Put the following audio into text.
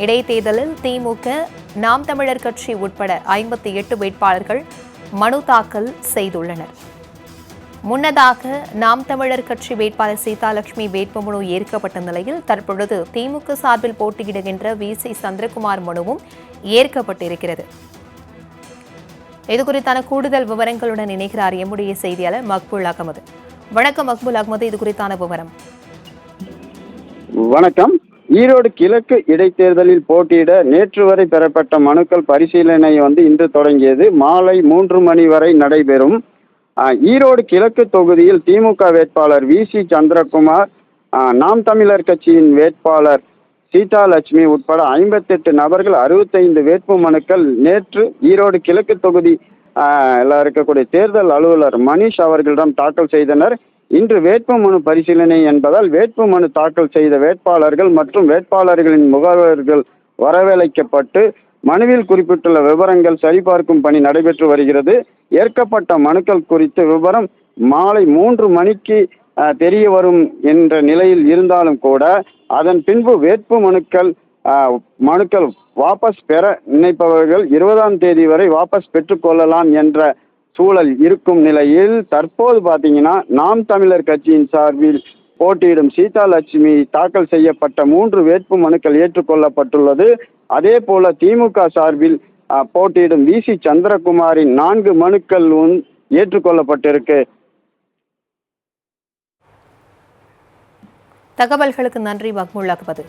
இடைத்தேர்தலில் திமுக, நாம் தமிழர் கட்சி உட்பட 58 வேட்பாளர்கள் மனு தாக்கல் செய்துள்ளனர். முன்னதாக நாம் தமிழர் கட்சி வேட்பாளர் சீதாலட்சுமி வேட்புமனு ஏற்கப்பட்ட நிலையில் தற்பொழுது திமுக சார்பில் போட்டியிடுகின்ற வி.சி. சந்திரகுமார் மனுவும் ஏற்கப்பட்டிருக்கிறது. இதுகுறித்தான கூடுதல் விவரங்களுடன் இணைகிறார் எம்முடைய செய்தியாளர் மக்பூல் அகமது. வணக்கம் மக்பூல் அகமது, இது குறித்தான விவரம். வணக்கம். ஈரோடு கிழக்கு இடைத்தேர்தலில் போட்டியிட நேற்று வரை பெறப்பட்ட மனுக்கள் பரிசீலனை இன்று தொடங்கியது. மாலை 3 மணி வரை நடைபெறும். ஈரோடு கிழக்கு தொகுதியில் திமுக வேட்பாளர் வி.சி. சந்திரகுமார், நாம் தமிழர் கட்சியின் வேட்பாளர் சீதாலட்சுமி உட்பட 58 நபர்கள் 65 வேட்பு மனுக்கள் நேற்று ஈரோடு கிழக்கு தொகுதி இருக்கக்கூடிய தேர்தல் அலுவலர் மணிஷ் அவர்களிடம் தாக்கல் செய்தனர். இன்று வேட்புமனு பரிசீலனை என்பதால் வேட்புமனு தாக்கல் செய்த வேட்பாளர்கள் மற்றும் வேட்பாளர்களின் முகவர்கள் வரவழைக்கப்பட்டு மனுவில் குறிப்பிட்டுள்ள விவரங்கள் சரிபார்க்கும் பணி நடைபெற்று வருகிறது. ஏற்கப்பட்ட மனுக்கள் குறித்த விவரம் மாலை 3 மணிக்கு தெரிய வரும் என்ற நிலையில் இருந்தாலும் கூட அதன் பின்பு வேட்பு மனுக்கள் வாபஸ் பெற நினைப்பவர்கள் 20ஆம் தேதி வரை வாபஸ் பெற்றுக்கொள்ளலாம் என்ற சூழல் இருக்கும் நிலையில் தற்போது பார்த்தீங்கன்னா நாம் தமிழர் கட்சியின் சார்பில் போட்டியிடும் சீதாலட்சுமி தாக்கல் செய்யப்பட்ட 3 வேட்பு மனுக்கள் ஏற்றுக்கொள்ளப்பட்டுள்ளது. அதே போல திமுக சார்பில் போட்டியிடும் வி.சி. சந்திரகுமாரின் 4 மனுக்கள் ஏற்றுக்கொள்ளப்பட்டிருக்கு. தகவல்களுக்கு நன்றி மக்பூல் அகமது.